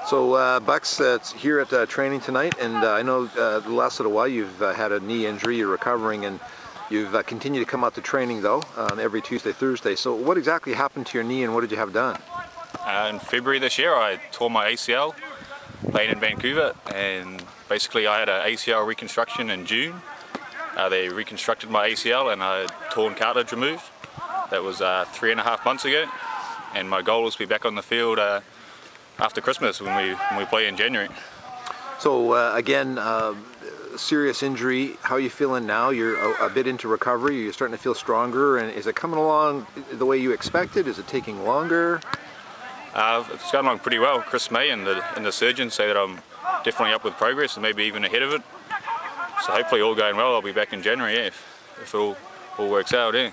So Bucks, it's here at training tonight, and I know the last little while you've had a knee injury, you're recovering, and you've continued to come out to training though, every Tuesday, Thursday. So what exactly happened to your knee and what did you have done? In February this year I tore my ACL playing in Vancouver, and basically I had an ACL reconstruction in June. They reconstructed my ACL and I had torn cartilage removed. That was 3.5 months ago, and my goal was to be back on the field after Christmas when we play in January. So again, serious injury. How are you feeling now? You're a bit into recovery. You're starting to feel stronger, and is it coming along the way you expected? Is it taking longer? It's going along pretty well. Chris May and the surgeon say that I'm definitely up with progress and maybe even ahead of it. So hopefully all going well, I'll be back in January, yeah, if it all works out. Yeah.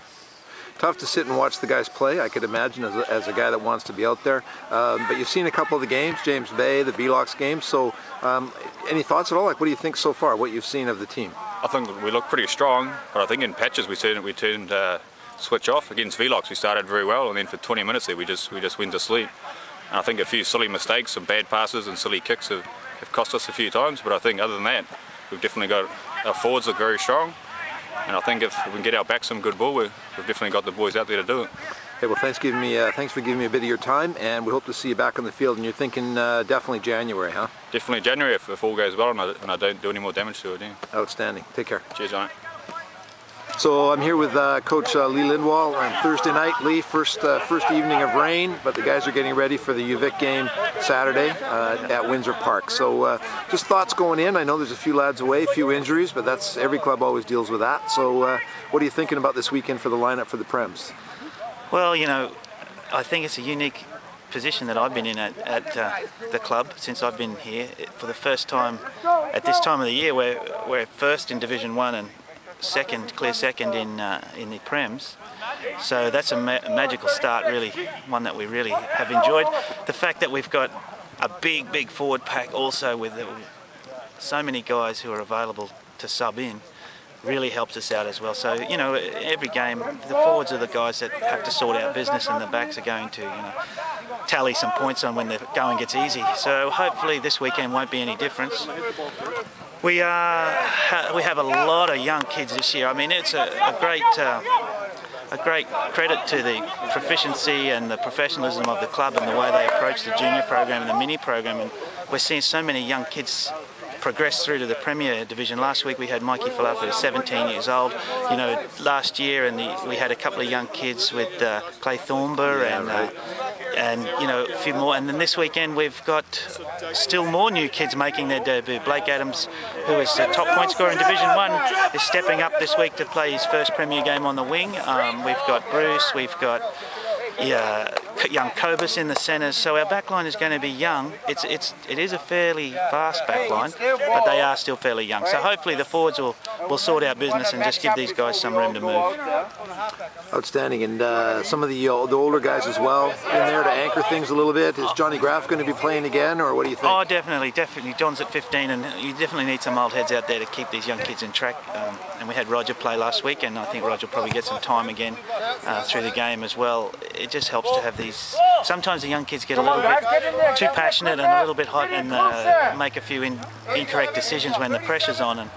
Tough to sit and watch the guys play, I could imagine, as a guy that wants to be out there. But you've seen a couple of the games, James Bay, the Velox games. So any thoughts at all? Like, what do you think so far, what you've seen of the team? I think we look pretty strong, but I think in patches we turned switch off. Against Velox we started very well, and then for 20 minutes there we just went to sleep. And I think a few silly mistakes, some bad passes and silly kicks have cost us a few times, but I think other than that, we've definitely got, our forwards look very strong. And I think if we can get our back some good ball, we've definitely got the boys out there to do it. Hey, well, thanks for giving me a bit of your time, and we hope to see you back on the field. And you're thinking definitely January, huh? Definitely January if all goes well and I don't do any more damage to it. Yeah. Outstanding. Take care. Cheers, John. So I'm here with Coach Lee Lindwall on Thursday night. Lee, first evening of rain, but the guys are getting ready for the Uvic game Saturday at Windsor Park. So just thoughts going in. I know there's a few lads away, a few injuries, but that's every club always deals with that. So what are you thinking about this weekend for the lineup for the Prems? Well, you know, I think it's a unique position that I've been in at the club since I've been here. For the first time at this time of the year, we're first in Division 1 and clear second in the Prems, so that's a magical start, really, one that we really have enjoyed. The fact that we've got a big forward pack also with so many guys who are available to sub in really helps us out as well. So, you know, every game the forwards are the guys that have to sort out business, and the backs are going to, you know, tally some points on when the going gets easy. So hopefully this weekend won't be any difference. We have a lot of young kids this year. I mean, it's a great credit to the proficiency and the professionalism of the club and the way they approach the junior program and the mini program. And we're seeing so many young kids progress through to the Premier Division. Last week we had Mikey Falafel, who's 17 years old. You know, last year we had a couple of young kids with Clay Thornber and you know, a few more. And then this weekend we've got still more new kids making their debut. Blake Adams, who is the top point scorer in Division 1, is stepping up this week to play his first Premier game on the wing. We've got Bruce, we've got young Kobus in the centres, so our backline is going to be young. It is a fairly fast backline, but they are still fairly young. So hopefully the forwards will sort out business and just give these guys some room to move. Outstanding, and some of the older guys as well in there to anchor things a little bit. Is Johnny Graff going to be playing again, or what do you think? Oh, definitely. John's at 15, and you definitely need some old heads out there to keep these young kids in track. And we had Roger play last week, and I think Roger will probably get some time again through the game as well. It just helps to have these. Sometimes the young kids get a little bit too passionate and a little bit hot and make a few incorrect decisions when the pressure's on, and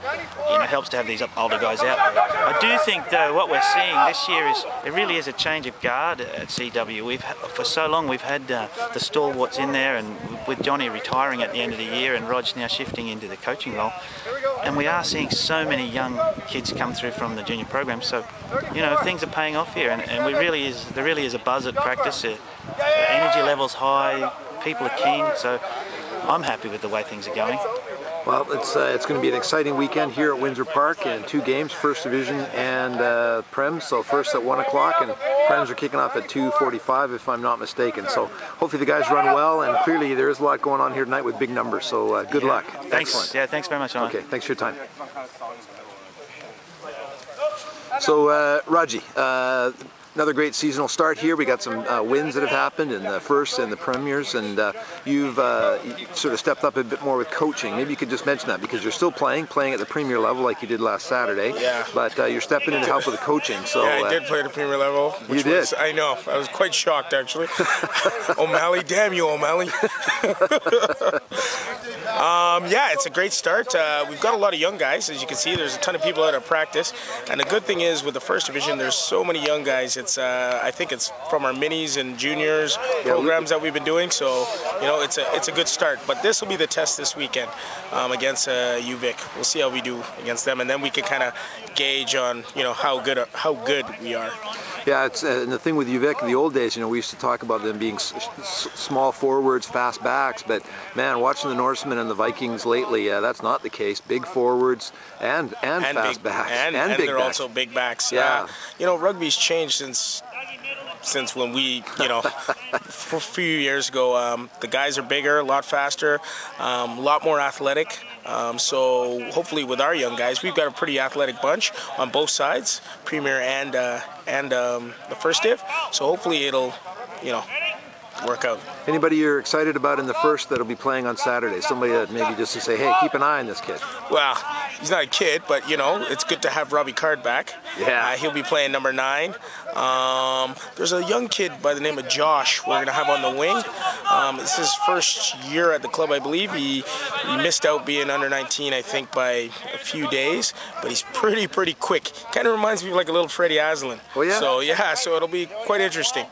you know, it helps to have these older guys out there. I do think though what we're seeing this year is it really is a change of guard at CW. For so long we've had the stalwarts in there, and with Johnny retiring at the end of the year and Rog now shifting into the coaching role, and we are seeing so many young kids come through from the junior program. So, you know, things are paying off here, and there really is a buzz at practice. Energy level's high, people are keen, so I'm happy with the way things are going. Well, it's going to be an exciting weekend here at Windsor Park, and 2 games, First Division and Prems. So first at 1 o'clock, and Prems are kicking off at 2:45 if I'm not mistaken. So hopefully the guys run well, and clearly there is a lot going on here tonight with big numbers. So good luck. Thanks. Excellent. Yeah, thanks very much, Alan. Okay, thanks for your time. So Raji, another great seasonal start here. We got some wins that have happened in the first and the premiers, and you've sort of stepped up a bit more with coaching. Maybe you could just mention that, because you're still playing at the premier level like you did last Saturday. Yeah. But you're stepping in to help with the coaching. So yeah, I did play at the premier level. You did. I know. I was quite shocked, actually. O'Malley, damn you, O'Malley. Yeah, it's a great start. We've got a lot of young guys, as you can see. There's a ton of people out at practice, and the good thing is with the first division, there's so many young guys. It's I think it's from our minis and juniors programs that we've been doing. So it's a good start. But this will be the test this weekend against Uvic. We'll see how we do against them, and then we can kind of gauge on how good we are. Yeah, it's and the thing with Uvic in the old days, we used to talk about them being small forwards, fast backs, but man, watching the Norsemen and the Vikings lately, that's not the case. Big forwards and fast backs and big they're backs. also big backs. Yeah. Rugby's changed since when we, a few years ago. The guys are bigger, a lot faster, a lot more athletic. So hopefully with our young guys, we've got a pretty athletic bunch on both sides, Premier and the first div. So hopefully it'll, work out. Anybody you're excited about in the first that'll be playing on Saturday? Somebody that maybe just to say, hey, keep an eye on this kid. Well, he's not a kid, but it's good to have Robbie Card back. Yeah. He'll be playing number 9. There's a young kid by the name of Josh we're going to have on the wing. This is his first year at the club, I believe. He missed out being under 19, I think, by a few days, but he's pretty quick. Kind of reminds me of like a little Freddie Aslan. Oh, yeah? So it'll be quite interesting.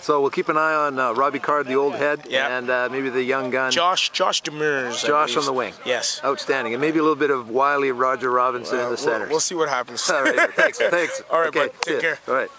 So we'll keep an eye on Robbie Card, the old head, and maybe the young gun. Josh Demers. Josh on the wing. Yes. Outstanding. And maybe a little bit of wily Roger Robinson in the center. We'll see what happens. All right. Thanks. All right, okay, bud. Take care. All right.